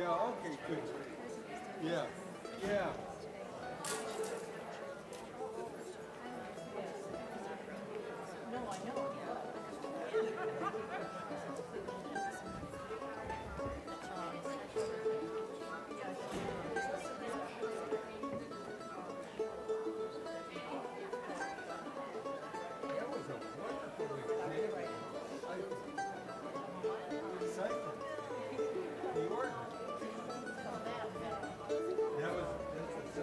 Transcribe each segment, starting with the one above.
Yeah, okay, good. Yeah, yeah. No, I know. That was a wonderful example. Cycle. The order. That was, that's a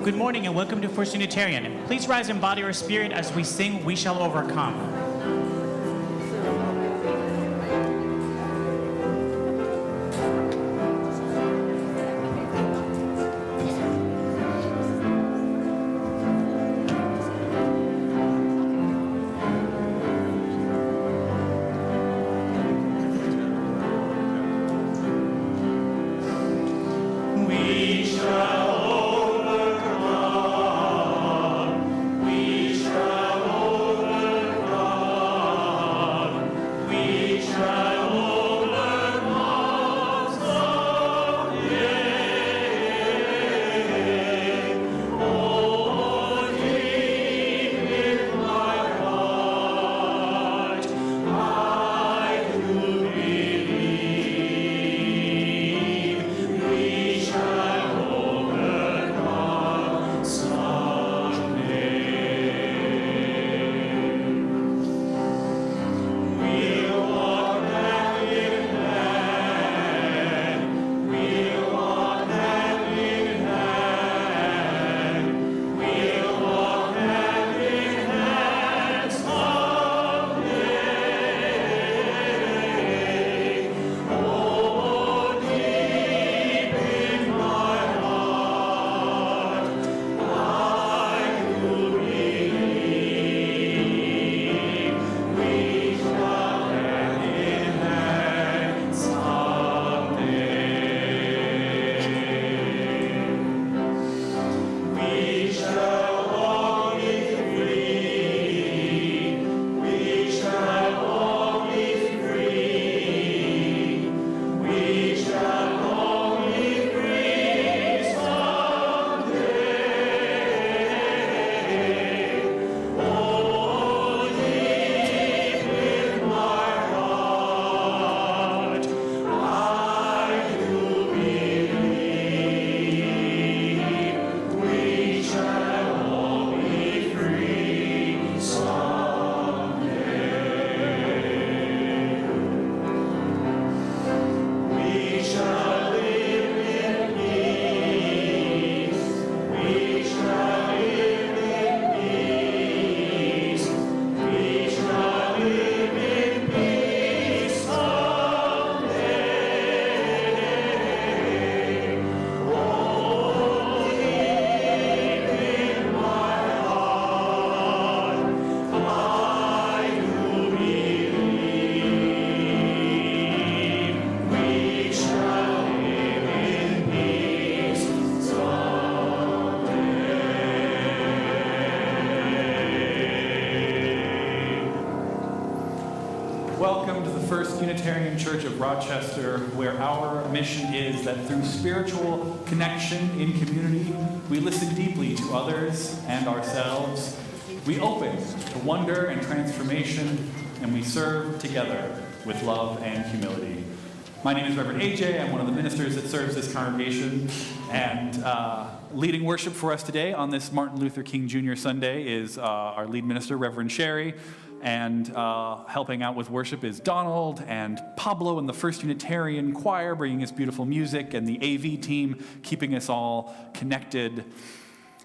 Good morning and welcome to First Unitarian. Please rise in body or spirit as we sing We Shall Overcome. We shall Welcome to the First Unitarian Church of Rochester, where our mission is that through spiritual connection in community, we listen deeply to others and ourselves. We open to wonder and transformation, and we serve together with love and humility. My name is Reverend AJ. I'm one of the ministers that serves this congregation, and leading worship for us today on this Martin Luther King Jr. Sunday is our lead minister, Reverend Sherry. And helping out with worship is Donald and Pablo and the First Unitarian Choir, bringing us beautiful music, and the AV team keeping us all connected.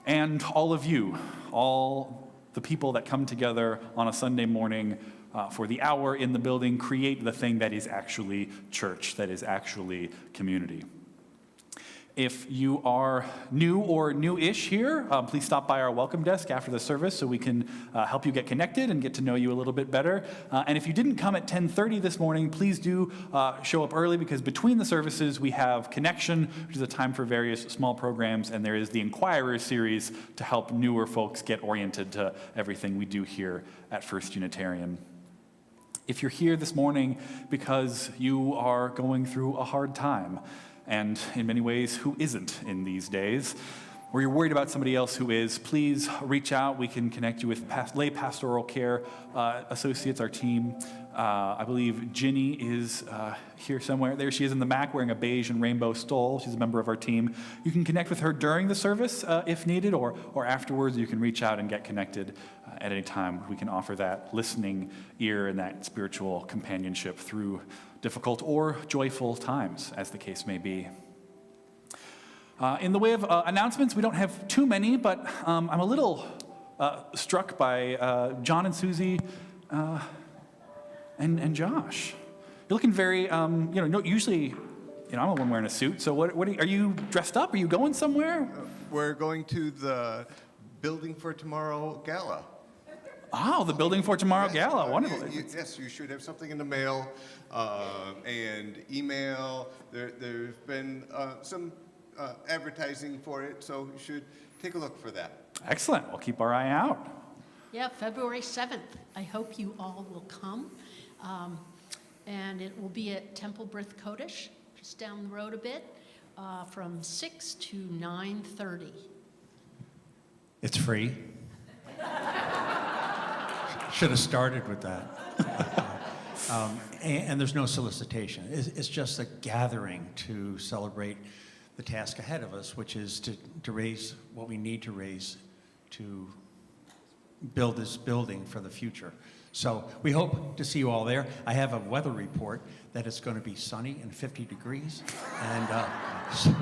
And all of you, all the people that come together on a Sunday morning for the hour in the building, create the thing that is actually church, that is actually community. If you are new or new-ish here, please stop by our welcome desk after the service so we can help you get connected and get to know you a little bit better. And if you didn't come at 10:30 this morning, please do show up early, because between the services we have Connection, which is a time for various small programs, and there is the Inquirer series to help newer folks get oriented to everything we do here at First Unitarian. If you're here this morning because you are going through a hard time, and in many ways, who isn't in these days, or you're worried about somebody else who is, please reach out. We can connect you with lay pastoral care associates, our team. I believe Ginny is here somewhere. There she is in the back wearing a beige and rainbow stole. She's a member of our team. You can connect with her during the service if needed, or afterwards. You can reach out and get connected at any time. We can offer that listening ear and that spiritual companionship through difficult or joyful times, as the case may be. In the way of announcements, we don't have too many, but I'm a little struck by John and Susie and Josh. You're looking very, usually, I'm the one wearing a suit, so what are you dressed up? Are you going somewhere? We're going to the Building for Tomorrow Gala. Oh, the Building for Tomorrow Gala, wonderful. Yes, you should have something in the mail and email. There's been some advertising for it, so you should take a look for that. Excellent, we'll keep our eye out. Yeah, February 7th. I hope you all will come. And it will be at Temple Brith Kodesh, just down the road a bit, from 6 to 9:30. It's free. Should have started with that. And there's no solicitation. It's just a gathering to celebrate the task ahead of us, which is to raise what we need to raise to build this building for the future. So we hope to see you all there. I have a weather report that it's going to be sunny and 50 degrees. And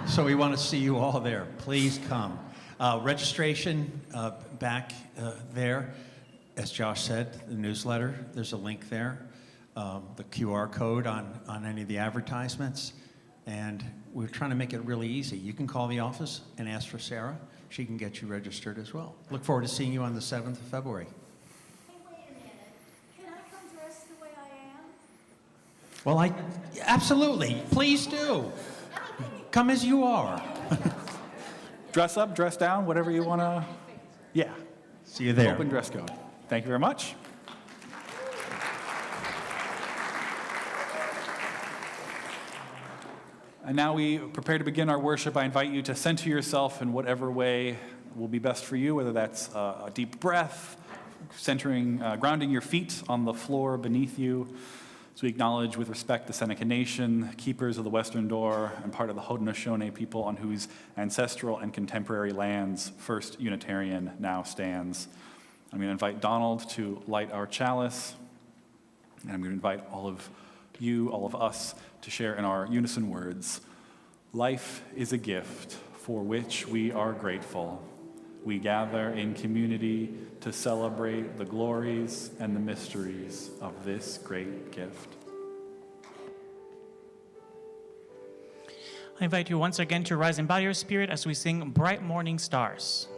so we want to see you all there. Please come. Registration back there, as Josh said, the newsletter, there's a link there. The QR code on any of the advertisements. And we're trying to make it really easy. You can call the office and ask for Sarah. She can get you registered as well. Look forward to seeing you on the 7th of February. Hey, wait a minute. Can I come dressed the way I am? Well, absolutely. Please do. Come as you are. Dress up, dress down, whatever you want to. Yeah. See you there. Open dress code. Thank you very much. And now we prepare to begin our worship. I invite you to center yourself in whatever way will be best for you, whether that's a deep breath, grounding your feet on the floor beneath you. So we acknowledge with respect the Seneca Nation, keepers of the Western Door, and part of the Haudenosaunee people on whose ancestral and contemporary lands First Unitarian now stands. I'm going to invite Donald to light our chalice, and I'm going to invite all of you, all of us, to share in our unison words. Life is a gift for which we are grateful. We gather in community to celebrate the glories and the mysteries of this great gift. I invite you once again to rise in body or spirit as we sing Bright Morning Stars.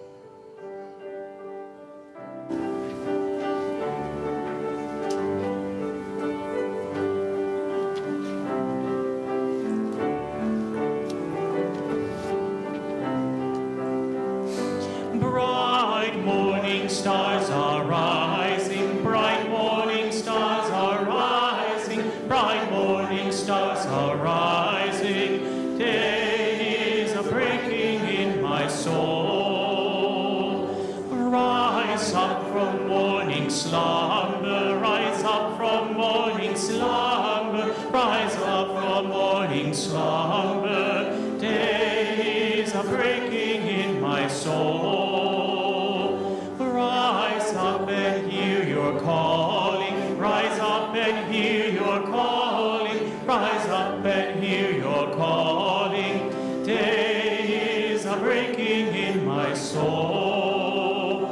Stars are rising, bright morning stars are rising, bright morning stars are rising. Day is a breaking in my soul. Rise up from morning slumber, rise up from morning slumber, rise up from morning slumber. Day is a breaking in my soul. Calling, rise up and hear your calling, rise up and hear your calling. Day is a breaking in my soul.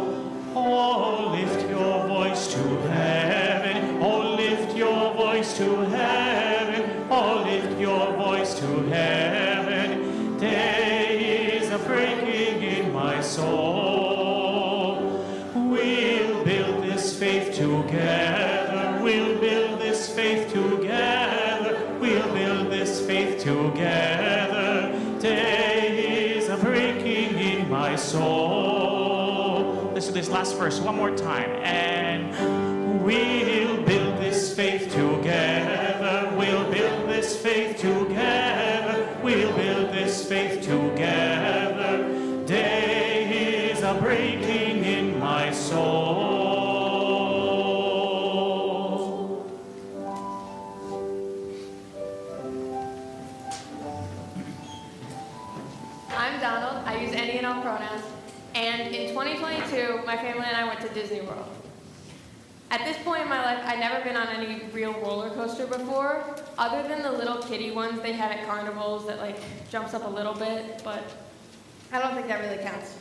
Oh, lift your voice to heaven, oh, lift your voice to heaven, oh, lift your voice to heaven. Day is a breaking in my soul. We'll build this faith together, we'll build this faith together, we'll build this faith together. Day is a breaking in my soul. Listen to this last verse one more time. And we'll build this faith together, we'll build this faith together, we'll build this faith together. Day is a breaking in my soul. I'm Donald. I use any and all pronouns. And in 2022, my family and I went to Disney World. At this point in my life, I'd never been on any real roller coaster before, other than the little kiddie ones they had at carnivals that jumps up a little bit, but I don't think that really counts.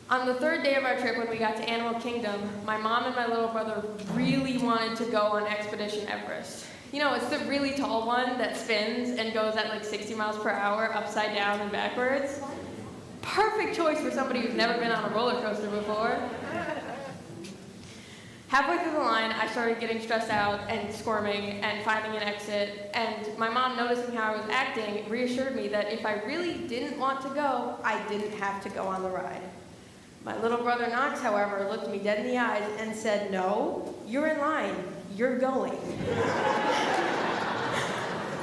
On the third day of our trip, when we got to Animal Kingdom, my mom and my little brother really wanted to go on Expedition Everest. You know, it's the really tall one that spins and goes at like 60 miles per hour, upside down and backwards. Perfect choice for somebody who's never been on a roller coaster before. Halfway through the line, I started getting stressed out and squirming and finding an exit, and my mom, noticing how I was acting, reassured me that if I really didn't want to go, I didn't have to go on the ride. My little brother Knox, however, looked me dead in the eyes and said, "No, you're in line. You're going."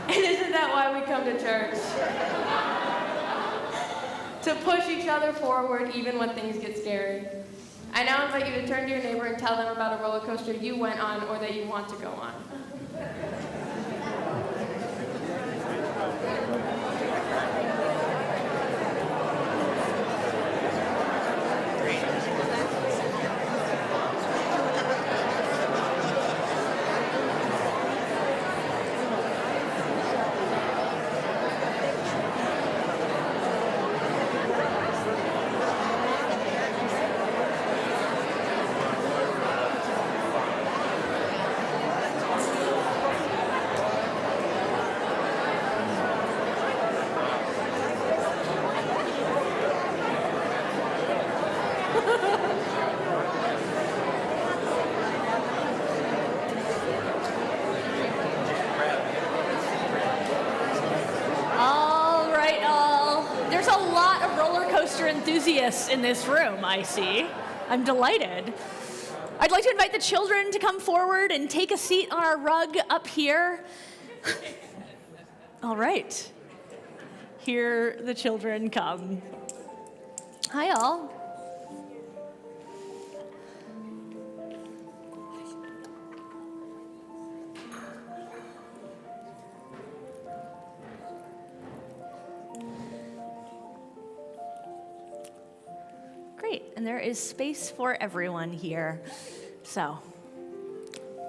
And isn't that why we come to church? To push each other forward even when things get scary. I now invite you to turn to your neighbor and tell them about a roller coaster you went on or that you want to go on. Enthusiasts in this room, I see. I'm delighted. I'd like to invite the children to come forward and take a seat on our rug up here. All right. Here the children come. Hi, all. Great, and there is space for everyone here. So,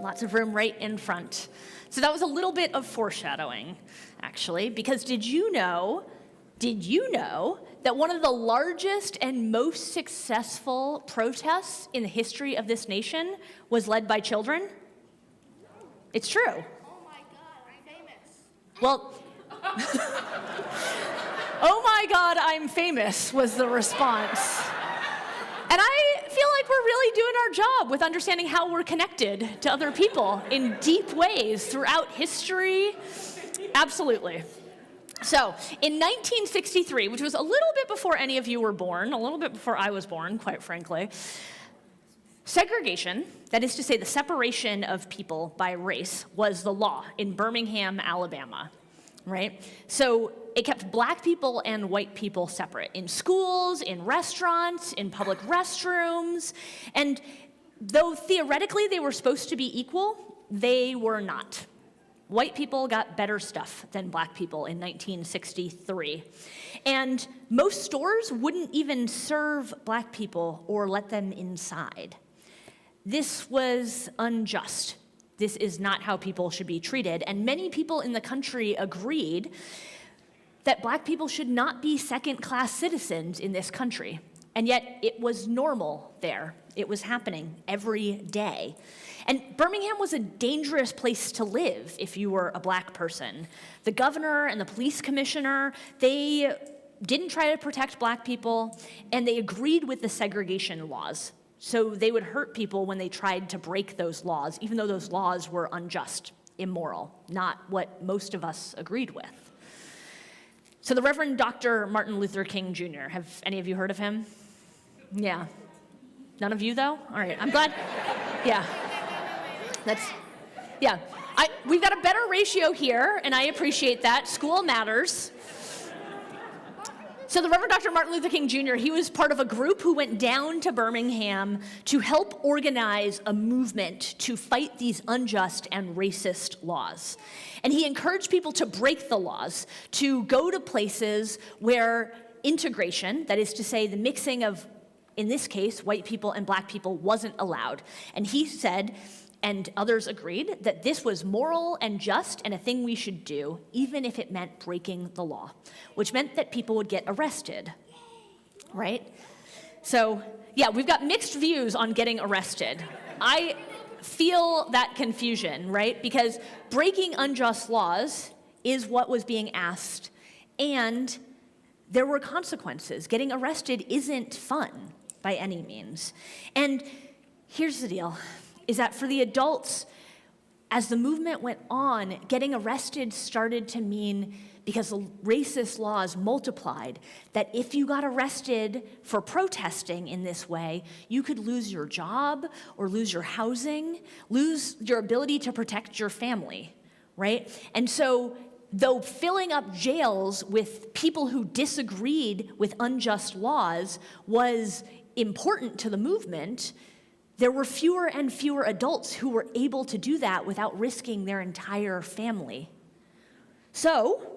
lots of room right in front. So that was a little bit of foreshadowing, actually, because did you know that one of the largest and most successful protests in the history of this nation was led by children? It's true. Oh my God, I'm famous. Well, oh my God, I'm famous was the response. And I feel like we're really doing our job with understanding how we're connected to other people in deep ways throughout history. Absolutely. So, in 1963, which was a little bit before any of you were born, a little bit before I was born, quite frankly, segregation, that is to say the separation of people by race, was the law in Birmingham, Alabama, right? So it kept black people and white people separate in schools, in restaurants, in public restrooms, and though theoretically they were supposed to be equal, they were not. White people got better stuff than black people in 1963. And most stores wouldn't even serve black people or let them inside. This was unjust. This is not how people should be treated. And many people in the country agreed that black people should not be second-class citizens in this country. And yet it was normal there. It was happening every day. And Birmingham was a dangerous place to live if you were a black person. The governor and the police commissioner, they didn't try to protect black people, and they agreed with the segregation laws. So they would hurt people when they tried to break those laws, even though those laws were unjust, immoral, not what most of us agreed with. So the Reverend Dr. Martin Luther King Jr., have any of you heard of him? Yeah. None of you, though? All right, I'm glad. Yeah. We've got a better ratio here, and I appreciate that. School matters. So the Reverend Dr. Martin Luther King Jr., he was part of a group who went down to Birmingham to help organize a movement to fight these unjust and racist laws. And he encouraged people to break the laws, to go to places where integration, that is to say the mixing of, in this case, white people and black people, wasn't allowed. And he said, and others agreed, that this was moral and just and a thing we should do, even if it meant breaking the law, which meant that people would get arrested right? So, yeah, we've got mixed views on getting arrested. I feel that confusion, right? Because breaking unjust laws is what was being asked, and there were consequences. Getting arrested isn't fun by any means. And here's the deal, is that for the adults, as the movement went on, getting arrested started to mean, because the racist laws multiplied, that if you got arrested for protesting in this way, you could lose your job or lose your housing, lose your ability to protect your family, right? And so, though filling up jails with people who disagreed with unjust laws was important to the movement, there were fewer and fewer adults who were able to do that without risking their entire family. So,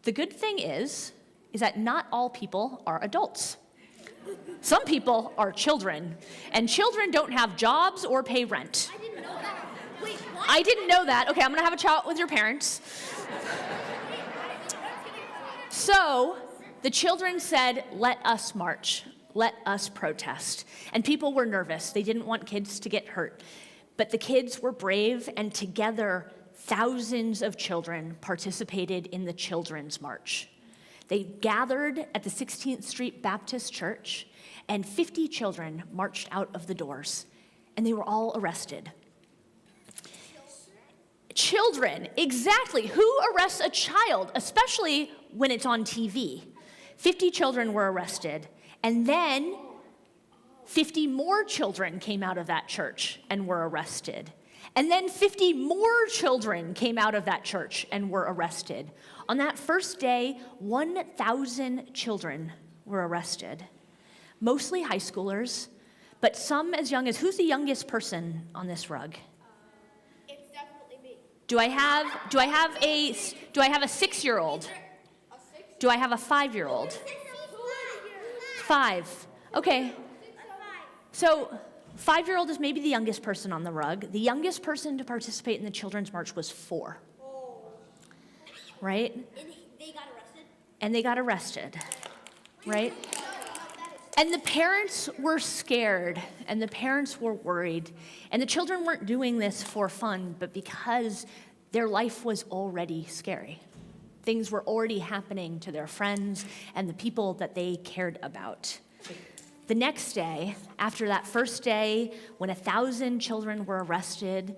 the good thing is that not all people are adults. Some people are children, and children don't have jobs or pay rent. I didn't know that. Wait, what? I didn't know that. Okay, I'm gonna have a chat with your parents. So, the children said, let us march, let us protest. And people were nervous. They didn't want kids to get hurt. But the kids were brave, and together, thousands of children participated in the Children's March. They gathered at the 16th Street Baptist Church, and 50 children marched out of the doors, and they were all arrested. Children, exactly. Who arrests a child, especially when it's on TV? 50 children were arrested, and then 50 more children came out of that church and were arrested. And then 50 more children came out of that church and were arrested. On that first day, 1,000 children were arrested, mostly high schoolers, but some as young as, who's the youngest person on this rug? It's definitely me. Do I have a 6-year-old? Do I have a 5-year-old? 5. Okay. So 5-year-old is maybe the youngest person on the rug. The youngest person to participate in the Children's March was 4. Right? And they got arrested? And they got arrested. Right? And the parents were scared, and the parents were worried. And the children weren't doing this for fun, but because their life was already scary. Things were already happening to their friends and the people that they cared about. The next day, after that first day, when 1,000 children were arrested,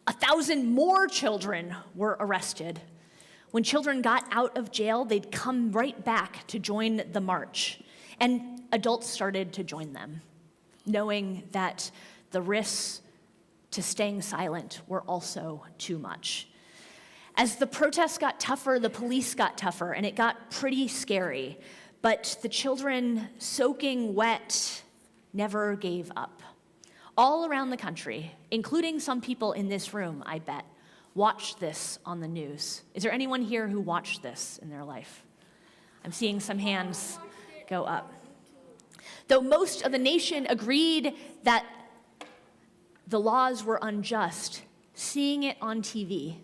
1,000 more children were arrested. When children got out of jail, they'd come right back to join the march. And adults started to join them, knowing that the risks to staying silent were also too much. As the protests got tougher, the police got tougher, and it got pretty scary. But the children, soaking wet, never gave up. All around the country, including some people in this room, I bet, watched this on the news. Is there anyone here who watched this in their life? I'm seeing some hands go up. Though most of the nation agreed that the laws were unjust, seeing it on TV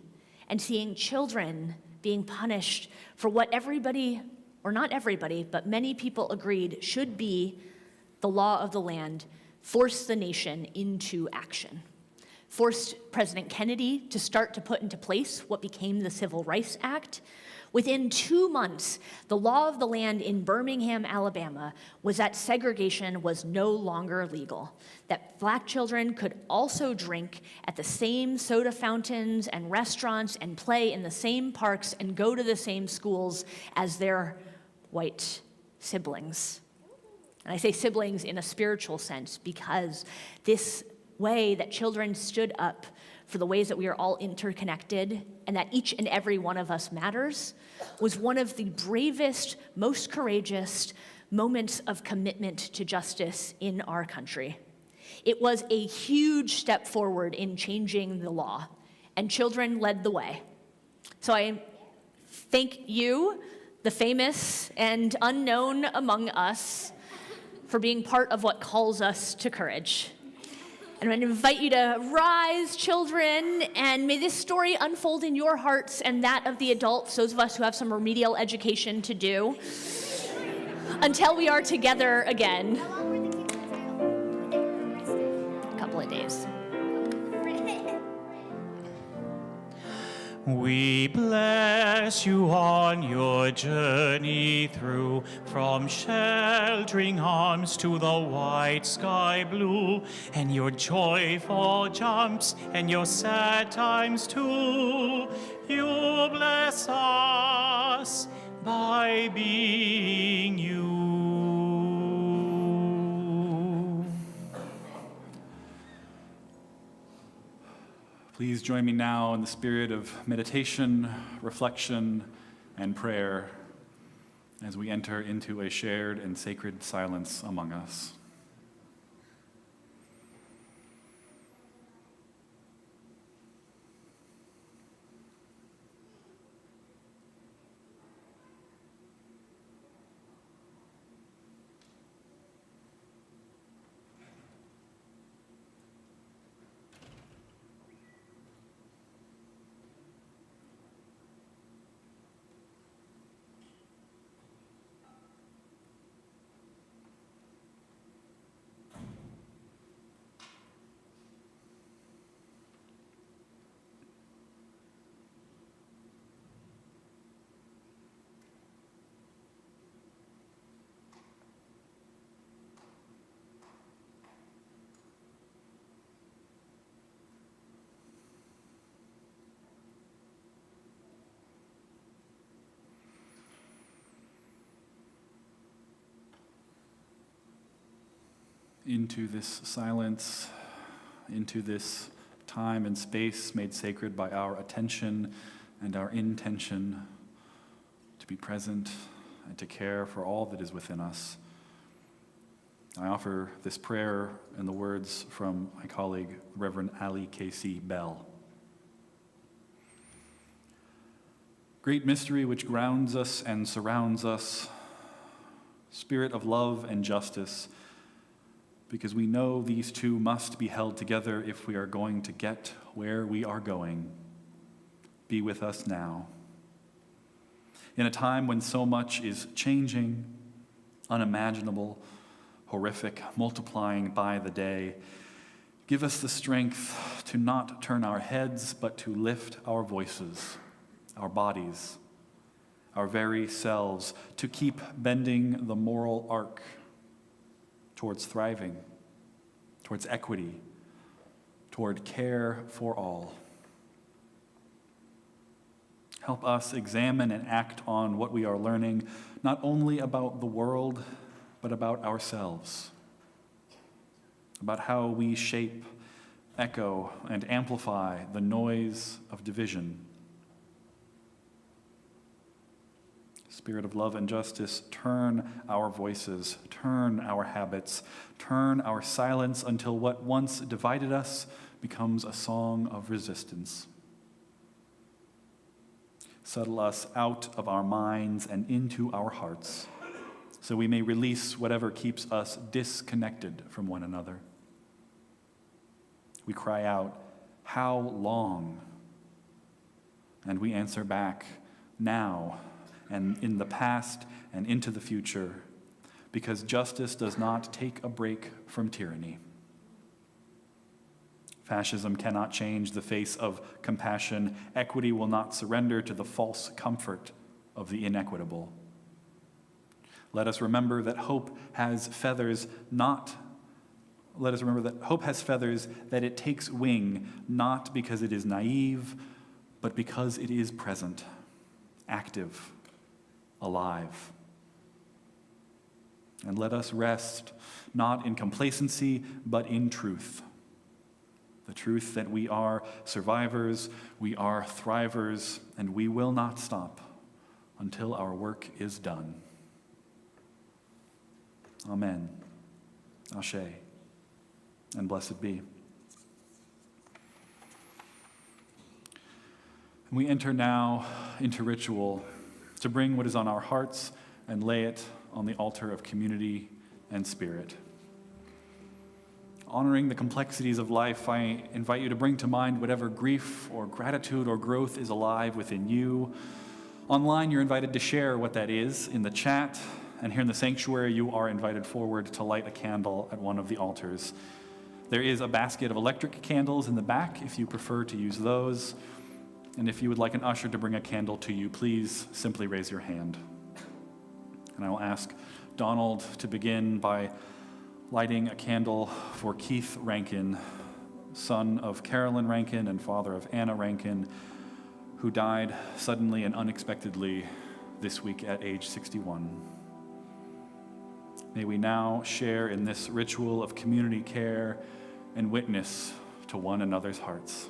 and seeing children being punished for what everybody, or not everybody, but many people agreed should be the law of the land, forced the nation into action. Forced President Kennedy to start to put into place what became the Civil Rights Act. Within 2 months, the law of the land in Birmingham, Alabama, was that segregation was no longer legal, that black children could also drink at the same soda fountains and restaurants and play in the same parks and go to the same schools as their white siblings. And I say siblings in a spiritual sense because this way that children stood up for the ways that we are all interconnected and that each and every one of us matters was one of the bravest, most courageous moments of commitment to justice in our country. It was a huge step forward in changing the law, and children led the way. So I thank you, the famous and unknown among us, for being part of what calls us to courage. And I'm going to invite you to rise, children, and may this story unfold in your hearts and that of the adults, those of us who have some remedial education to do. until we are together again. How long were the kids in jail? A couple of days. We bless you on your journey through, from sheltering arms to the white sky blue, and your joyful jumps and your sad times too. You bless us by being you. Please join me now in the spirit of meditation, reflection, and prayer as we enter into a shared and sacred silence among us. Into this silence, into this time and space made sacred by our attention and our intention to be present and to care for all that is within us. I offer this prayer in the words from my colleague, Reverend Ali K.C. Bell. Great mystery which grounds us and surrounds us, spirit of love and justice, because we know these two must be held together if we are going to get where we are going. Be with us now. In a time when so much is changing, unimaginable, horrific, multiplying by the day, give us the strength to not turn our heads, but to lift our voices, our bodies, our very selves, to keep bending the moral arc towards thriving, towards equity, toward care for all. Help us examine and act on what we are learning, not only about the world, but about ourselves, about how we shape, echo, and amplify the noise of division. Spirit of love and justice, turn our voices, turn our habits, turn our silence until what once divided us becomes a song of resistance. Settle us out of our minds and into our hearts, so we may release whatever keeps us disconnected from one another. We cry out, "How long?" And we answer back, "Now," and in the past and into the future, because justice does not take a break from tyranny. Fascism cannot change the face of compassion. Equity will not surrender to the false comfort of the inequitable. Let us remember that hope has feathers that it takes wing, not because it is naive, but because it is present, active, alive. And let us rest not in complacency, but in truth. The truth that we are survivors, we are thrivers, and we will not stop until our work is done. Amen. Ashe. And blessed be. And we enter now into ritual to bring what is on our hearts and lay it on the altar of community and spirit. Honoring the complexities of life, I invite you to bring to mind whatever grief or gratitude or growth is alive within you. Online, you're invited to share what that is in the chat, and here in the sanctuary, you are invited forward to light a candle at one of the altars. There is a basket of electric candles in the back if you prefer to use those. And if you would like an usher to bring a candle to you, please simply raise your hand. And I will ask Donald to begin by lighting a candle for Keith Rankin, son of Carolyn Rankin and father of Anna Rankin, who died suddenly and unexpectedly this week at age 61. May we now share in this ritual of community care and witness to one another's hearts.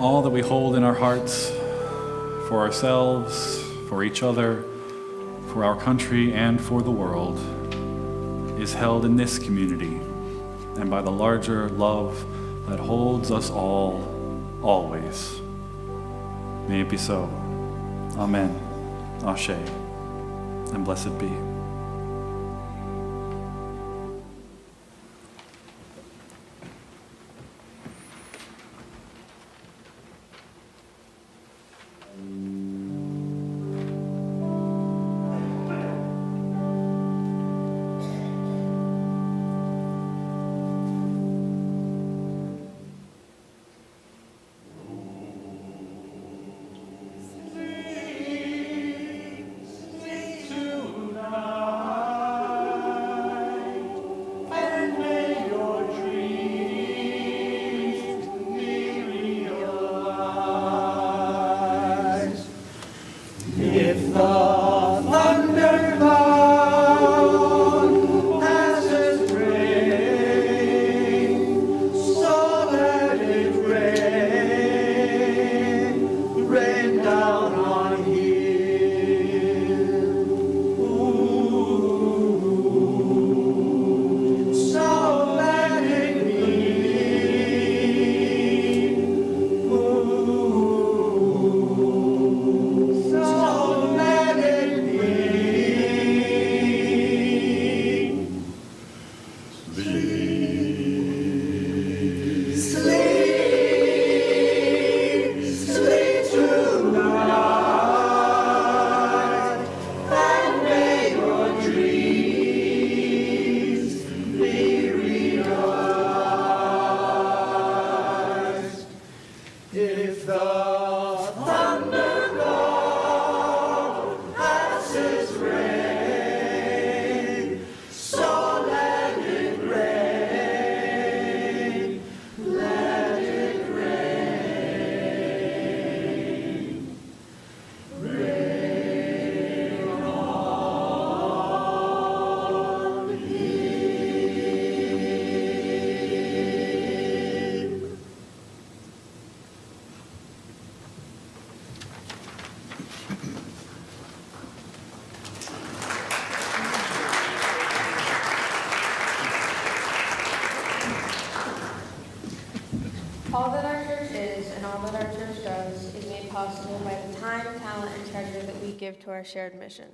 all that we hold in our hearts for ourselves, for each other, for our country, and for the world is held in this community and by the larger love that holds us all, always. May it be so. Amen. Ashe. And blessed be. All that our church is and all that our church does is made possible by the time, talent, and treasure that we give to our shared mission.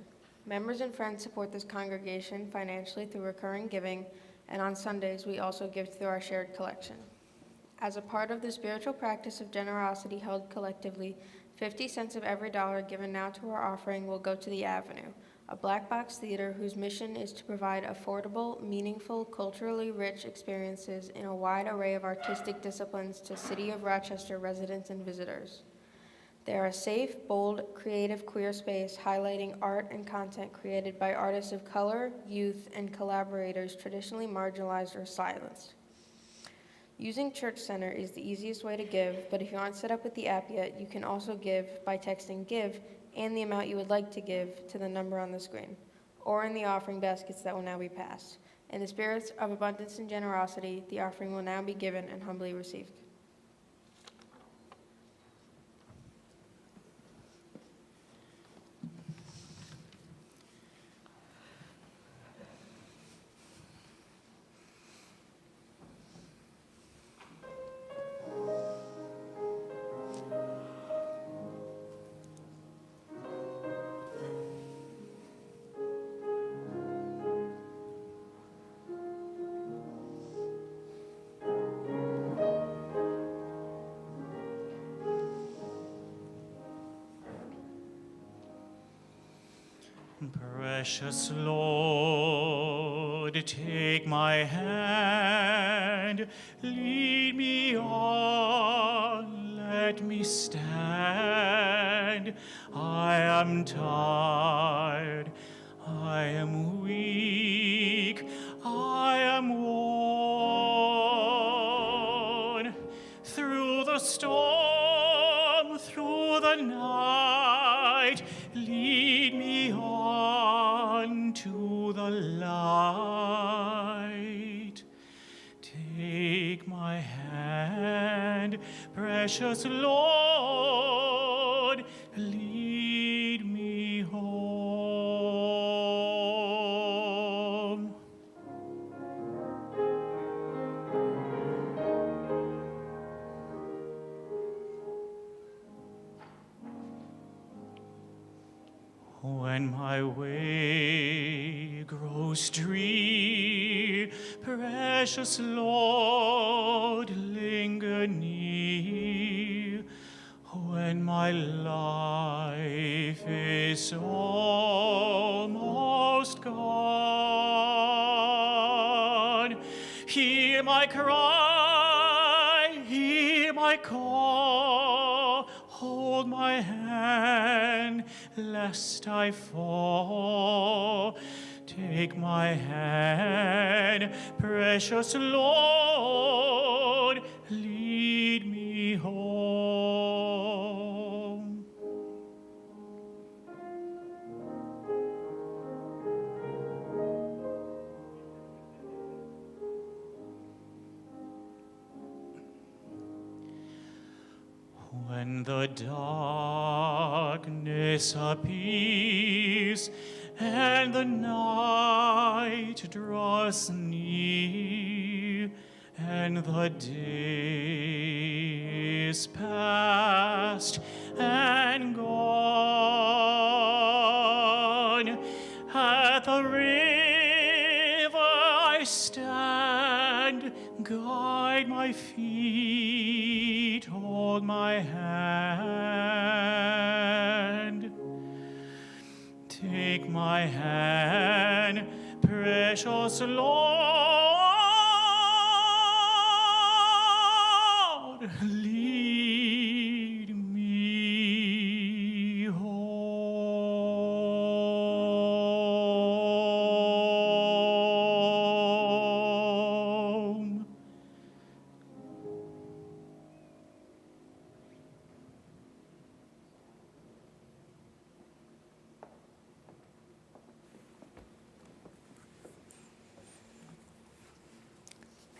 Members and friends support this congregation financially through recurring giving, and on Sundays we also give through our shared collection. As a part of the spiritual practice of generosity held collectively, 50 cents of every dollar given now to our offering will go to the Avenue, a black box theater whose mission is to provide affordable, meaningful, culturally rich experiences in a wide array of artistic disciplines to City of Rochester residents and visitors. They are a safe, bold, creative queer space highlighting art and content created by artists of color, youth, and collaborators traditionally marginalized or silenced. Using Church Center is the easiest way to give, but if you aren't set up with the app yet, you can also give by texting GIVE and the amount you would like to give to the number on the screen, or in the offering baskets that will now be passed. In the spirits of abundance and generosity, the offering will now be given and humbly received. Precious Lord, take my hand, lead me on, let me stand. I am tired, I am weak, I am worn. Through the storm, through the night, lead me on to the light. Take my hand, precious precious Lord, lead me home. When my way grows drear, precious Lord, linger near. When my life is almost gone, hear my cry, hear my call, hold my hand, lest I fall. Take my hand, precious Lord, lead me home. When the darkness appears and the night draws near, and the day is past and gone, at the river I stand, guide my feet, hold my hand. Take my hand, precious Lord, lead me home.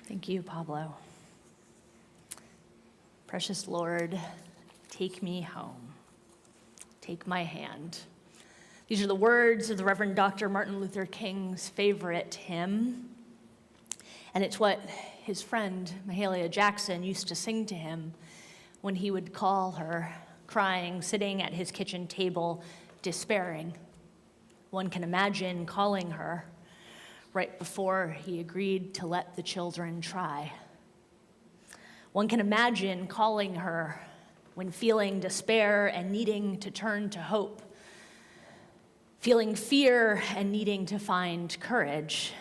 Thank you, Pablo. Precious Lord, take me home. Take my hand. These are the words of the Reverend Dr. Martin Luther King's favorite hymn. And it's what his friend, Mahalia Jackson, used to sing to him when he would call her, crying, sitting at his kitchen table, despairing. One can imagine calling her right before he agreed to let the children try. One can imagine calling her when feeling despair and needing to turn to hope, feeling fear and needing to find courage.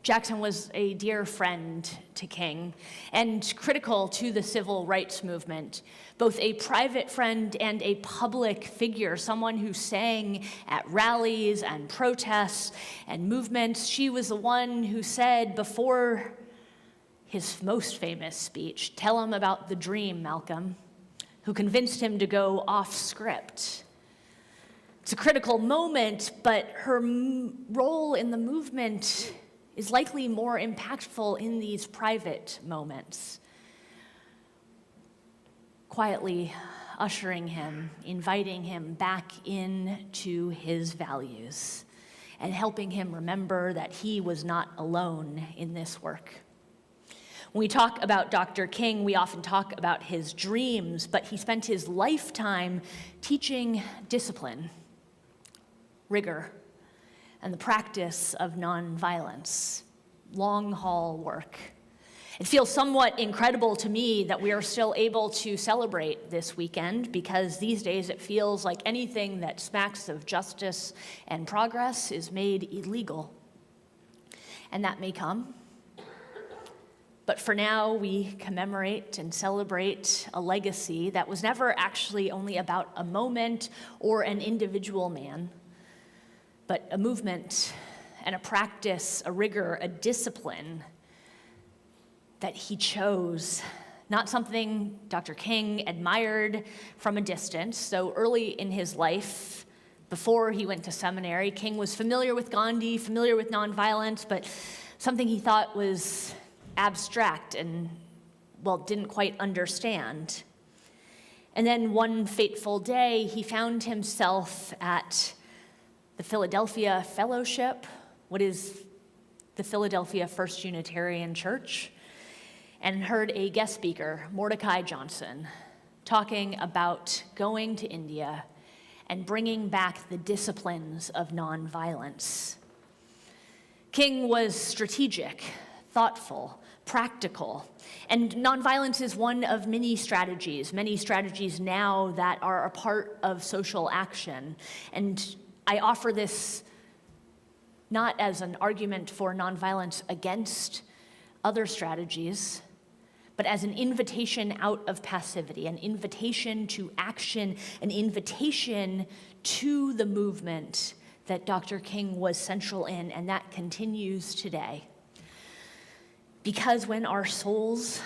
Jackson was a dear friend to King and critical to the civil rights movement, both a private friend and a public figure, someone who sang at rallies and protests and movements. She was the one who said before his most famous speech, "Tell him about the dream, Malcolm," who convinced him to go off script. It's a critical moment, but her role in the movement is likely more impactful in these private moments, quietly ushering him, inviting him back into his values, and helping him remember that he was not alone in this work. When we talk about Dr. King, we often talk about his dreams, but he spent his lifetime teaching discipline, rigor, and the practice of nonviolence, long-haul work. It feels somewhat incredible to me that we are still able to celebrate this weekend, because these days it feels like anything that smacks of justice and progress is made illegal. And that may come. But for now, we commemorate and celebrate a legacy that was never actually only about a moment or an individual man, but a movement and a practice, a rigor, a discipline that he chose, not something Dr. King admired from a distance. So early in his life, before he went to seminary, King was familiar with Gandhi, familiar with nonviolence, but something he thought was abstract and well, didn't quite understand. And then one fateful day, he found himself at the Philadelphia Fellowship, what is the Philadelphia First Unitarian Church, and heard a guest speaker, Mordecai Johnson, talking about going to India and bringing back the disciplines of nonviolence. King was strategic, thoughtful, practical, and nonviolence is one of many strategies now that are a part of social action. And I offer this not as an argument for nonviolence against other strategies, but as an invitation out of passivity, an invitation to action, an invitation to the movement that Dr. King was central in, and that continues today. Because when our souls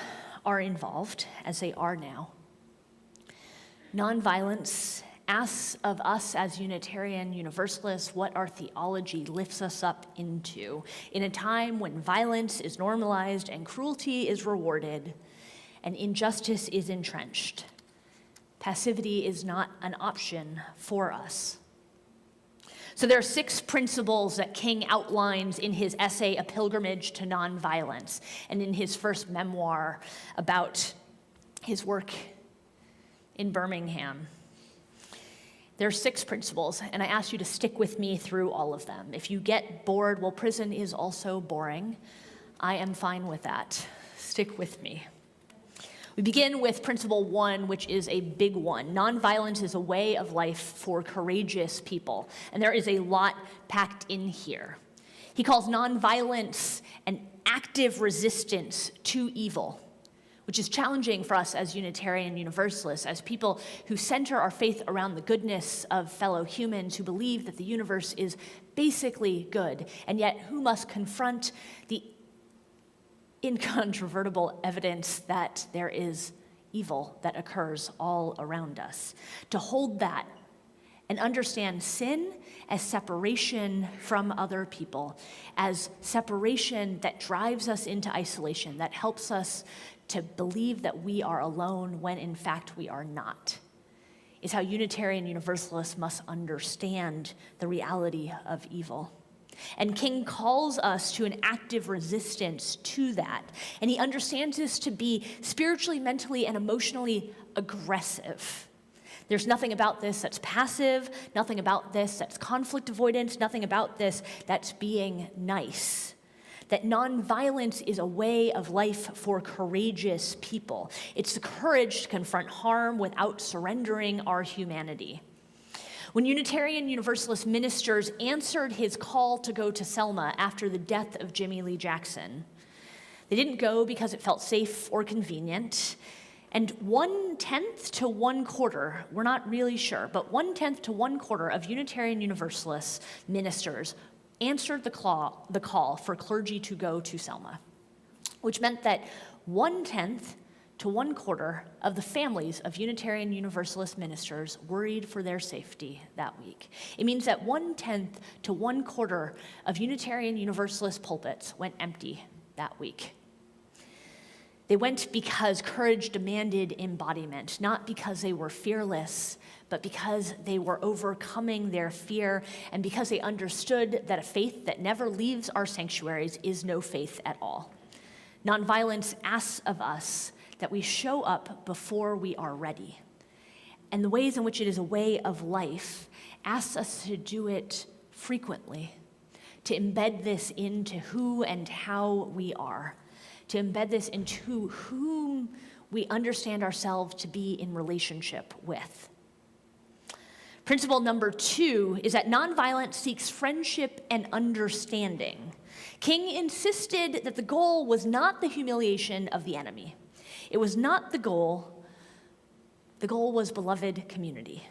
are involved, as they are now, nonviolence asks of us as Unitarian Universalists what our theology lifts us up into. In a time when violence is normalized and cruelty is rewarded and injustice is entrenched, passivity is not an option for us. So there are 6 principles that King outlines in his essay, A Pilgrimage to Nonviolence, and in his first memoir about his work in Birmingham. There are 6 principles, and I ask you to stick with me through all of them. If you get bored, well, prison is also boring. I am fine with that. Stick with me. We begin with principle 1, which is a big one. Nonviolence is a way of life for courageous people, and there is a lot packed in here. He calls nonviolence an active resistance to evil, which is challenging for us as Unitarian Universalists, as people who center our faith around the goodness of fellow humans, who believe that the universe is basically good, and yet who must confront the incontrovertible evidence that there is evil that occurs all around us. To hold that and understand sin as separation from other people, as separation that drives us into isolation, that helps us to believe that we are alone when in fact we are not, is how Unitarian Universalists must understand the reality of evil. And King calls us to an active resistance to that. And he understands this to be spiritually, mentally, and emotionally aggressive. There's nothing about this that's passive, nothing about this that's conflict avoidance, nothing about this that's being nice. That nonviolence is a way of life for courageous people. It's the courage to confront harm without surrendering our humanity. When Unitarian Universalist ministers answered his call to go to Selma after the death of Jimmy Lee Jackson, they didn't go because it felt safe or convenient. And 1/10 to 1/4, we're not really sure, but 1/10 to 1/4 of Unitarian Universalist ministers answered the call for clergy to go to Selma, which meant that 1/10 to 1/4 of the families of Unitarian Universalist ministers worried for their safety that week. It means that 1/10 to 1/4 of Unitarian Universalist pulpits went empty that week. They went because courage demanded embodiment, not because they were fearless, but because they were overcoming their fear and because they understood that a faith that never leaves our sanctuaries is no faith at all. Nonviolence asks of us that we show up before we are ready. And the ways in which it is a way of life asks us to do it frequently, to embed this into who and how we are, to embed this into whom we understand ourselves to be in relationship with. Principle number 2 is that nonviolence seeks friendship and understanding. King insisted that the goal was not the humiliation of the enemy. It was not the goal. The goal was beloved community.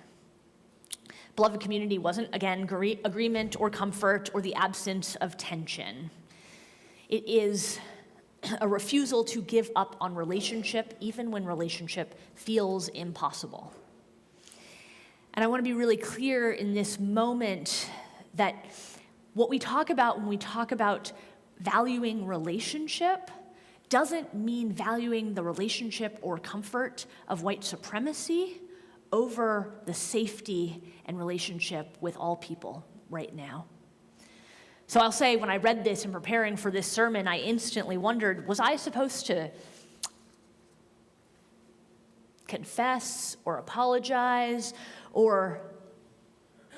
Beloved community wasn't, again, agreement or comfort or the absence of tension. It is a refusal to give up on relationship, even when relationship feels impossible. And I want to be really clear in this moment that what we talk about when we talk about valuing relationship doesn't mean valuing the relationship or comfort of white supremacy over the safety and relationship with all people right now. So I'll say, when I read this in preparing for this sermon, I instantly wondered, was I supposed to confess or apologize or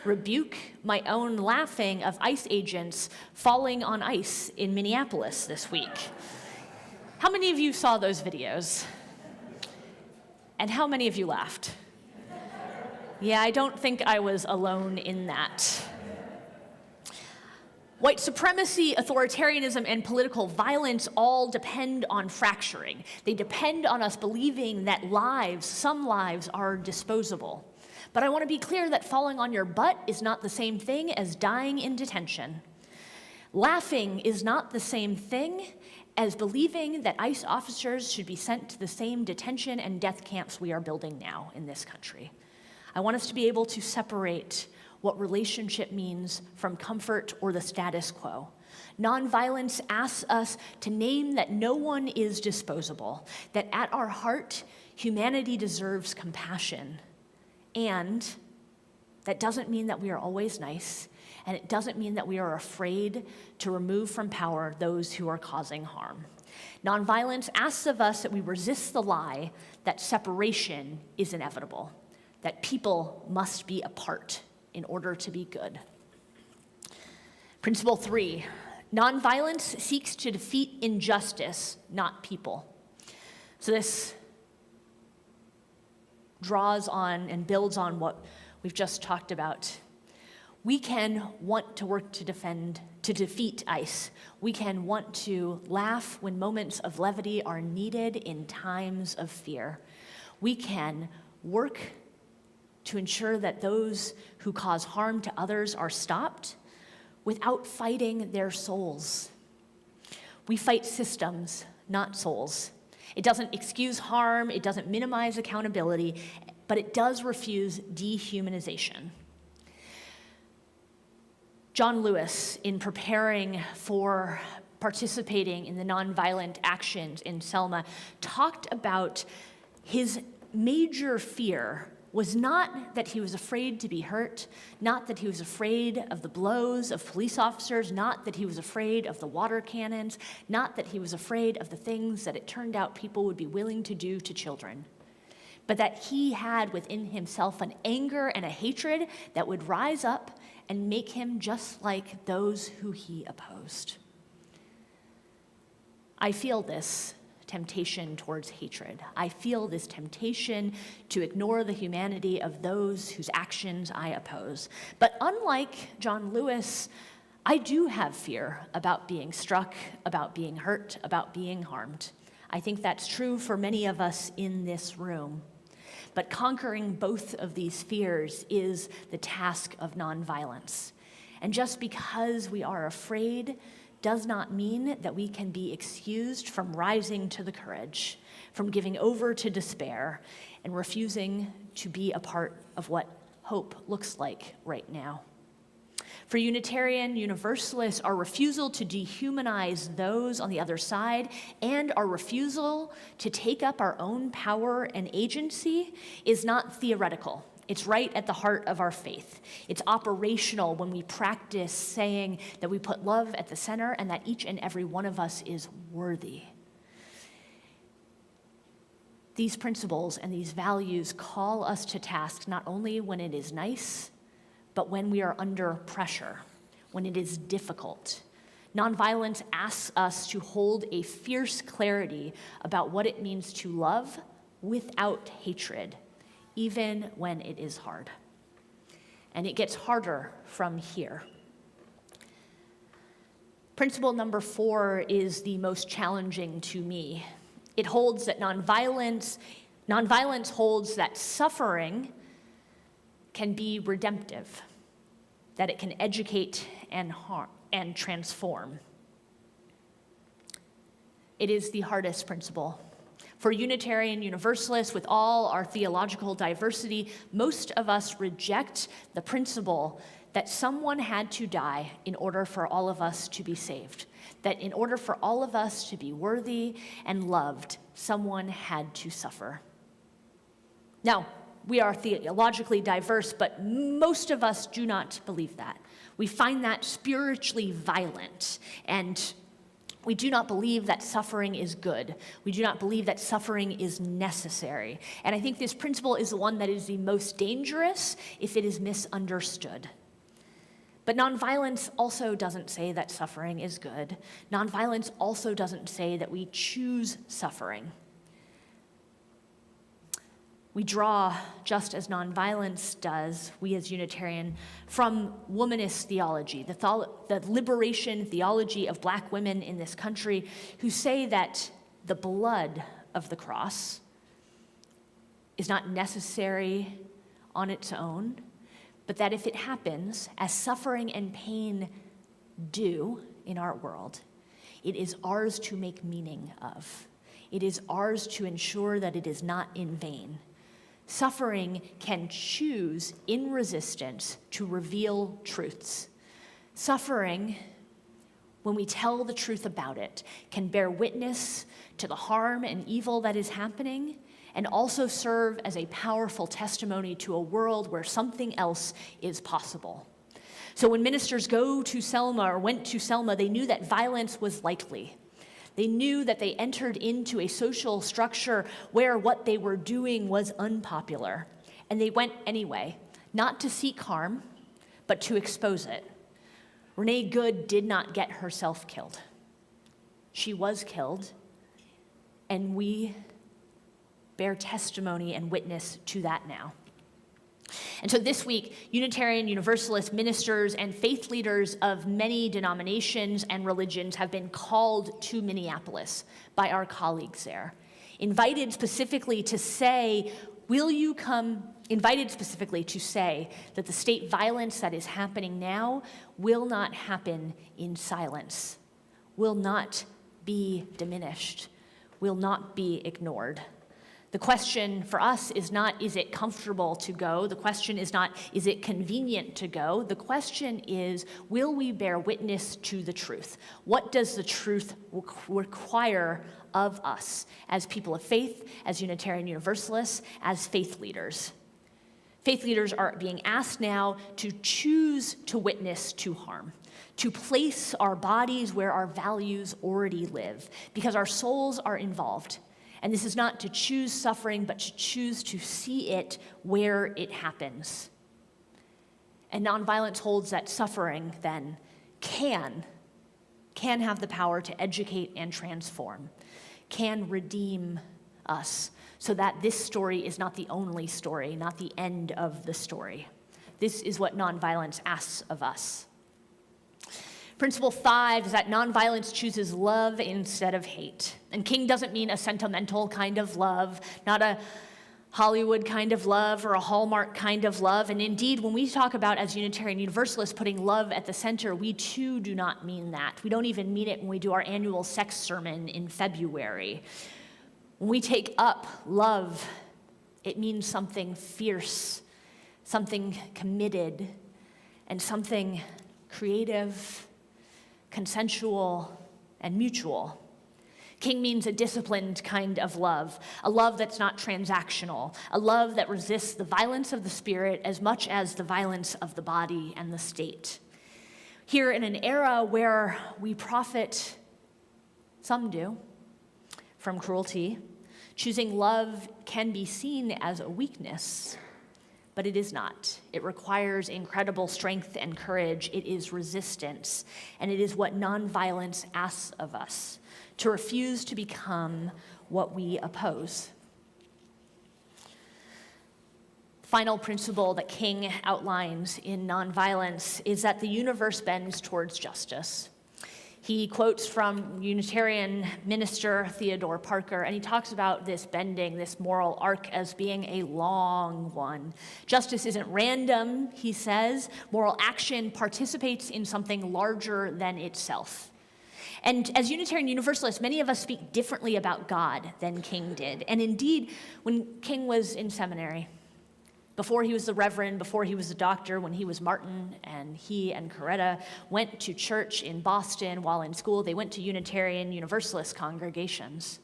rebuke my own laughing of ICE agents falling on ice in Minneapolis this week? How many of you saw those videos? And how many of you laughed? Yeah, I don't think I was alone in that. White supremacy, authoritarianism, and political violence all depend on fracturing. They depend on us believing that some lives are disposable. But I want to be clear that falling on your butt is not the same thing as dying in detention. Laughing is not the same thing as believing that ICE officers should be sent to the same detention and death camps we are building now in this country. I want us to be able to separate what relationship means from comfort or the status quo. Nonviolence asks us to name that no one is disposable, that at our heart, humanity deserves compassion. And that doesn't mean that we are always nice, and it doesn't mean that we are afraid to remove from power those who are causing harm. Nonviolence asks of us that we resist the lie that separation is inevitable, that people must be apart in order to be good. Principle 3, nonviolence seeks to defeat injustice, not people. So this draws on and builds on what we've just talked about. We can want to work to defeat ICE. We can want to laugh when moments of levity are needed in times of fear. We can work to ensure that those who cause harm to others are stopped without fighting their souls. We fight systems, not souls. It doesn't excuse harm, it doesn't minimize accountability, but it does refuse dehumanization. John Lewis, in preparing for participating in the nonviolent actions in Selma, talked about his major fear was not that he was afraid to be hurt, not that he was afraid of the blows of police officers, not that he was afraid of the water cannons, not that he was afraid of the things that it turned out people would be willing to do to children, but that he had within himself an anger and a hatred that would rise up and make him just like those who he opposed. I feel this temptation towards hatred. I feel this temptation to ignore the humanity of those whose actions I oppose. But unlike John Lewis, I do have fear about being struck, about being hurt, about being harmed. I think that's true for many of us in this room. But conquering both of these fears is the task of nonviolence. And just because we are afraid does not mean that we can be excused from rising to the courage, from giving over to despair, and refusing to be a part of what hope looks like right now. For Unitarian Universalists, our refusal to dehumanize those on the other side and our refusal to take up our own power and agency is not theoretical. It's right at the heart of our faith. It's operational when we practice saying that we put love at the center and that each and every one of us is worthy. These principles and these values call us to task not only when it is nice, but when we are under pressure, when it is difficult. Nonviolence asks us to hold a fierce clarity about what it means to love without hatred, even when it is hard. And it gets harder from here. Principle number 4 is the most challenging to me. It holds that nonviolence holds that suffering can be redemptive, that it can educate and transform. It is the hardest principle. For Unitarian Universalists, with all our theological diversity, most of us reject the principle that someone had to die in order for all of us to be saved, that in order for all of us to be worthy and loved, someone had to suffer. Now, we are theologically diverse, but most of us do not believe that. We find that spiritually violent, and we do not believe that suffering is good. We do not believe that suffering is necessary. And I think this principle is the one that is the most dangerous if it is misunderstood. But nonviolence also doesn't say that suffering is good. Nonviolence also doesn't say that we choose suffering. We draw, just as nonviolence does, we as Unitarian, from womanist theology, the liberation theology of black women in this country, who say that the blood of the cross is not necessary on its own, but that if it happens, as suffering and pain do in our world, it is ours to make meaning of. It is ours to ensure that it is not in vain. Suffering can choose in resistance to reveal truths. Suffering, when we tell the truth about it, can bear witness to the harm and evil that is happening, and also serve as a powerful testimony to a world where something else is possible. So when ministers go to Selma or went to Selma, they knew that violence was likely. They knew that they entered into a social structure where what they were doing was unpopular. And they went anyway, not to seek harm, but to expose it. Renee Good did not get herself killed. She was killed, and we bear testimony and witness to that now. And so this week, Unitarian Universalist ministers and faith leaders of many denominations and religions have been called to Minneapolis by our colleagues there, invited specifically to say, invited specifically to say that the state violence that is happening now will not happen in silence, will not be diminished, will not be ignored. The question for us is not, is it comfortable to go? The question is not, is it convenient to go? The question is, will we bear witness to the truth? What does the truth require of us as people of faith, as Unitarian Universalists, as faith leaders? Faith leaders are being asked now to choose to witness to harm, to place our bodies where our values already live, because our souls are involved. And this is not to choose suffering, but to choose to see it where it happens. And nonviolence holds that suffering then can have the power to educate and transform, can redeem us, so that this story is not the only story, not the end of the story. This is what nonviolence asks of us. Principle 5 is that nonviolence chooses love instead of hate. And King doesn't mean a sentimental kind of love, not a Hollywood kind of love or a Hallmark kind of love. And indeed, when we talk about, as Unitarian Universalists, putting love at the center, we too do not mean that. We don't even mean it when we do our annual sex sermon in February. When we take up love, it means something fierce, something committed, and something creative, consensual, and mutual. King means a disciplined kind of love, a love that's not transactional, a love that resists the violence of the spirit as much as the violence of the body and the state. Here in an era where we profit, some do, from cruelty, choosing love can be seen as a weakness, but it is not. It requires incredible strength and courage. It is resistance, and it is what nonviolence asks of us, to refuse to become what we oppose. Final principle that King outlines in nonviolence is that the universe bends towards justice. He quotes from Unitarian minister Theodore Parker, and he talks about this bending, this moral arc, as being a long one. Justice isn't random, he says. Moral action participates in something larger than itself. And as Unitarian Universalists, many of us speak differently about God than King did. And indeed, when King was in seminary, Before he was the Reverend, before he was the doctor, when he was Martin, and he and Coretta went to church in Boston while in school, they went to Unitarian Universalist congregations.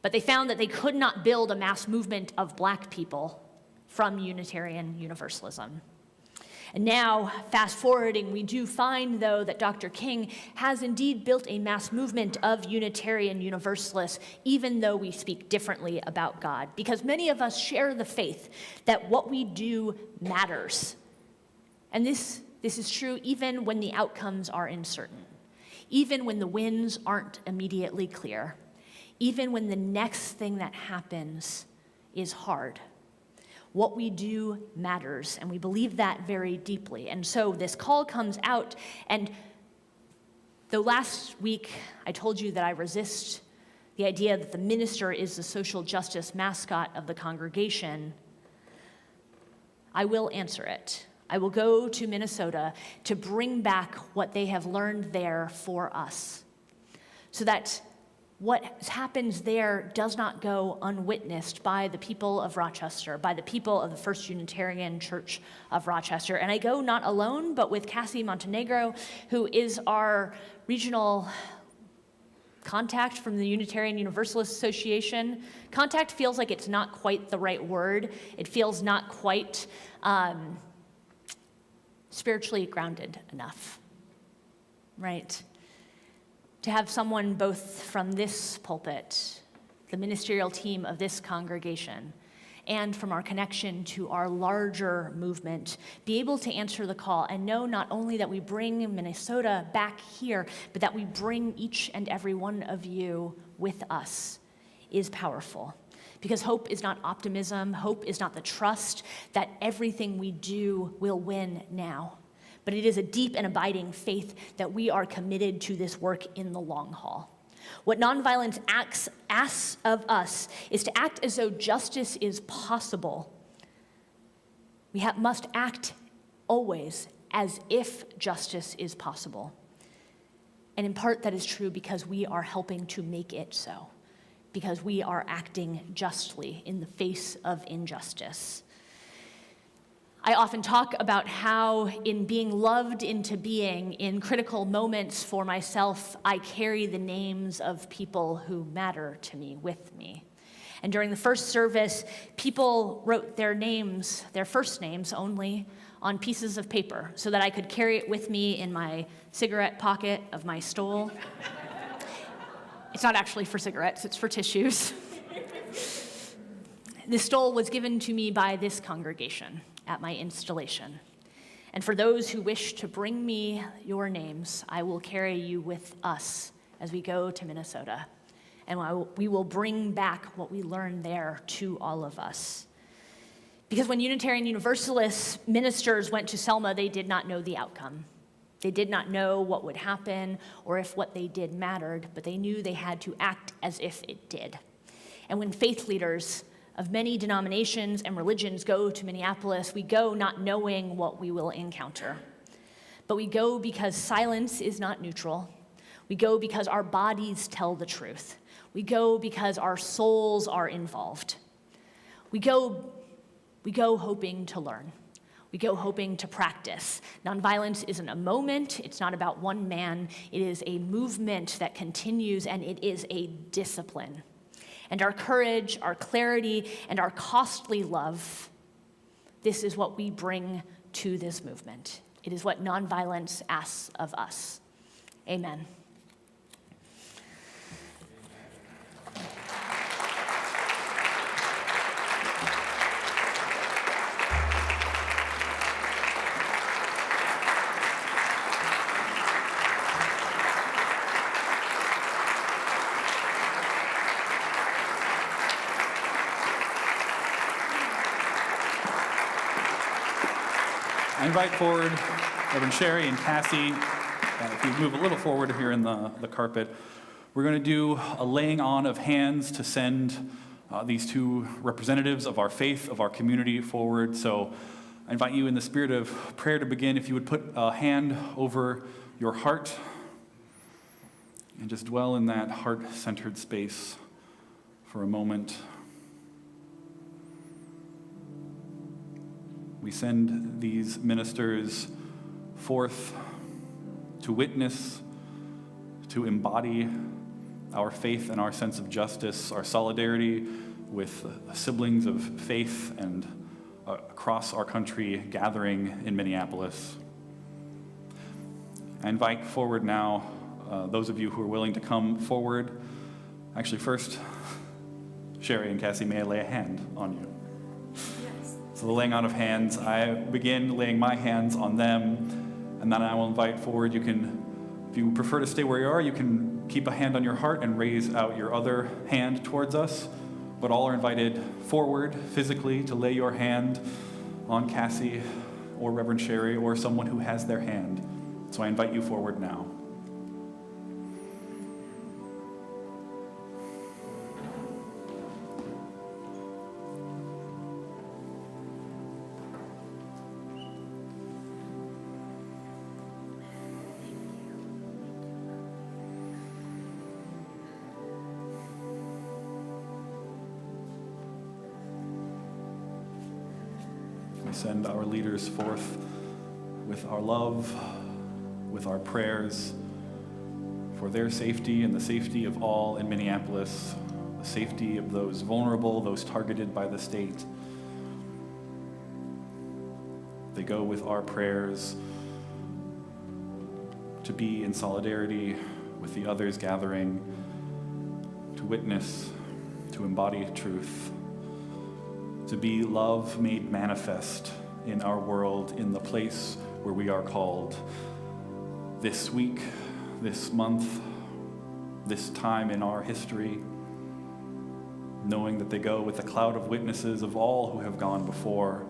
But they found that they could not build a mass movement of Black people from Unitarian Universalism. And now, fast forwarding, we do find, though, that Dr. King has indeed built a mass movement of Unitarian Universalists, even though we speak differently about God. Because many of us share the faith that what we do matters. And this is true even when the outcomes are uncertain, even when the winds aren't immediately clear, even when the next thing that happens is hard. What we do matters, and we believe that very deeply. And so this call comes out, and though last week I told you that I resist the idea that the minister is the social justice mascot of the congregation, I will answer it. I will go to Minnesota to bring back what they have learned there for us, so that what happens there does not go unwitnessed by the people of Rochester, by the people of the First Unitarian Church of Rochester. And I go not alone, but with Cassie Montenegro, who is our regional contact from the Unitarian Universalist Association. Contact feels like it's not quite the right word. It feels not quite spiritually grounded enough, right? To have someone both from this pulpit, the ministerial team of this congregation, and from our connection to our larger movement, be able to answer the call and know not only that we bring Minnesota back here, but that we bring each and every one of you with us is powerful. Because hope is not optimism, hope is not the trust that everything we do will win now. But it is a deep and abiding faith that we are committed to this work in the long haul. What nonviolence asks of us is to act as though justice is possible. We must act always as if justice is possible. And in part that is true because we are helping to make it so, because we are acting justly in the face of injustice. I often talk about how in being loved into being, in critical moments for myself, I carry the names of people who matter to me with me. And during the first service, people wrote their names, their first names only, on pieces of paper so that I could carry it with me in my cigarette pocket of my stole. It's not actually for cigarettes, it's for tissues. This stole was given to me by this congregation at my installation. And for those who wish to bring me your names, I will carry you with us as we go to Minnesota. And we will bring back what we learned there to all of us. Because when Unitarian Universalist ministers went to Selma, they did not know the outcome. They did not know what would happen or if what they did mattered, but they knew they had to act as if it did. And when faith leaders of many denominations and religions go to Minneapolis, we go not knowing what we will encounter. But we go because silence is not neutral. We go because our bodies tell the truth. We go because our souls are involved. We go hoping to learn. We go hoping to practice. Nonviolence isn't a moment. It's not about one man. It is a movement that continues, and it is a discipline. And our courage, our clarity, and our costly love, this is what we bring to this movement. It is what nonviolence asks of us. Amen. I invite forward Reverend Sherry and Cassie. If you move a little forward here in the carpet, we're going to do a laying on of hands to send these two representatives of our faith, of our community forward. So I invite you in the spirit of prayer to begin. If you would put a hand over your heart and just dwell in that heart-centered space for a moment. We send these ministers forth to witness, to embody our faith and our sense of justice, our solidarity with siblings of faith and across our country gathering in Minneapolis. I invite forward now those of you who are willing to come forward. Actually, first, Sherry and Cassie, may I lay a hand on you? Yes. So the laying on of hands, I begin laying my hands on them, and then I will invite forward. You can, if you prefer to stay where you are, you can keep a hand on your heart and raise out your other hand towards us, but all are invited forward physically to lay your hand on Cassie or Reverend Sherry or someone who has their hand. So I invite you forward now. We send our leaders forth with our love, with our prayers for their safety and the safety of all in Minneapolis, the safety of those vulnerable, those targeted by the state. They go with our prayers to be in solidarity with the others gathering, to witness, to embody truth, to be love made manifest in our world, in the place where we are called. This week, this month, this time in our history, knowing that they go with a cloud of witnesses of all who have gone before,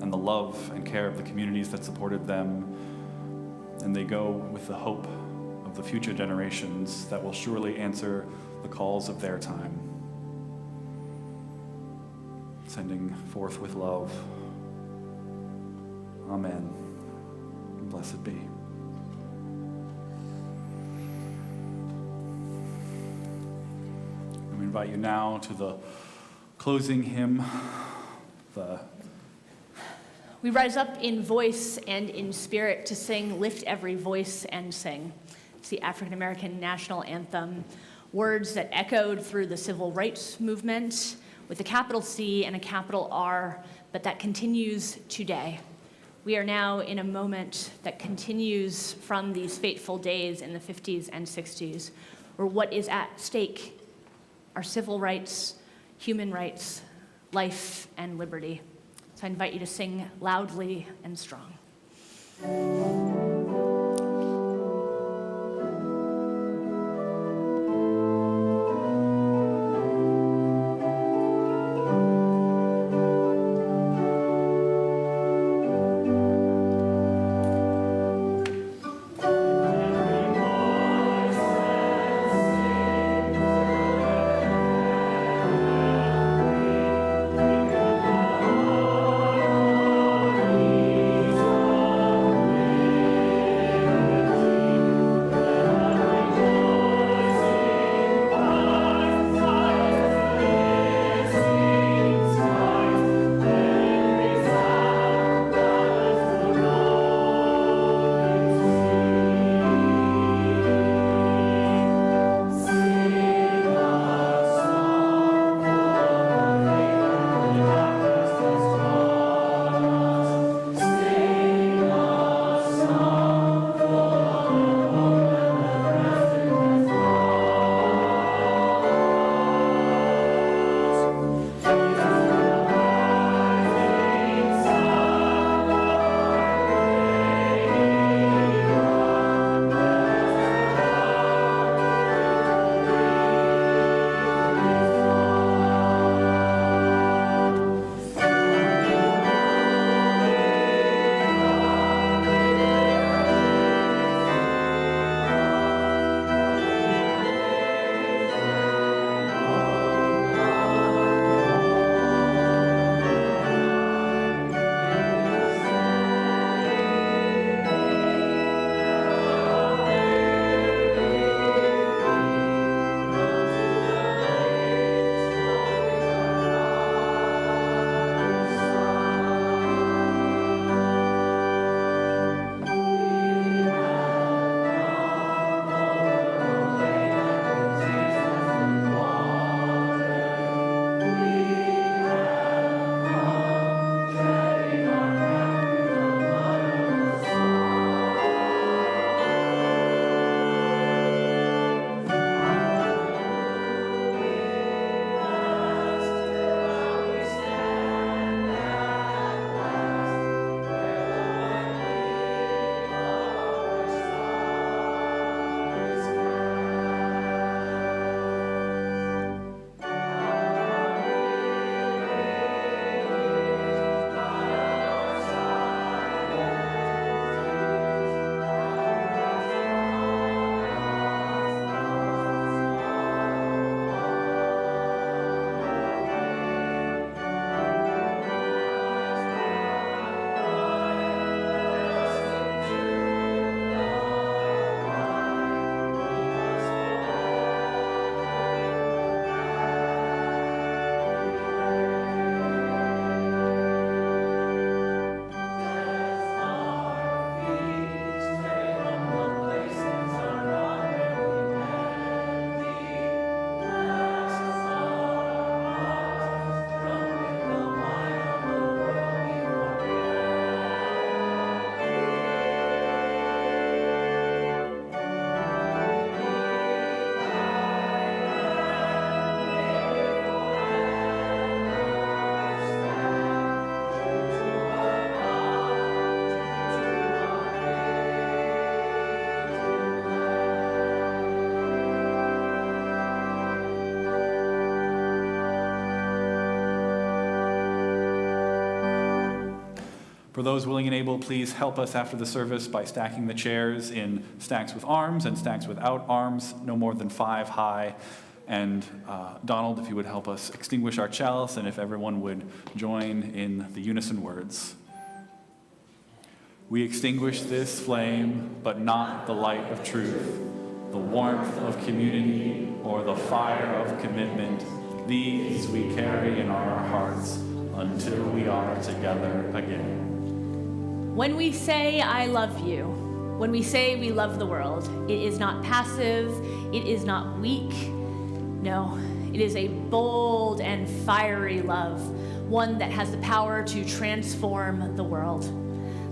and the love and care of the communities that supported them, and they go with the hope of the future generations that will surely answer the calls of their time. Sending forth with love. Amen. Blessed be. We invite you now to the closing hymn. We rise up in voice and in spirit to sing Lift Every Voice and Sing. It's the African American national anthem, words that echoed through the civil rights movement with a capital C and a capital R, but that continues today. We are now in a moment that continues from these fateful days in the 50s and 60s, where what is at stake are civil rights, human rights, life, and liberty. So I invite you to sing loudly and strong. Amen. For those willing and able, please help us after the service by stacking the chairs in stacks with arms and stacks without arms, no more than 5 high. And Donald, if you would help us extinguish our chalice, and if everyone would join in the unison words. We extinguish this flame, but not the light of truth, the warmth of community, or the fire of commitment. These we carry in our hearts until we are together again. When we say, I love you, when we say we love the world, it is not passive, it is not weak. No, it is a bold and fiery love, one that has the power to transform the world.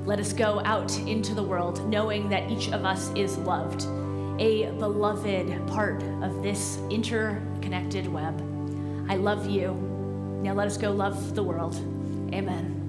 Let us go out into the world knowing that each of us is loved, a beloved part of this interconnected web. I love you. Now let us go love the world. Amen.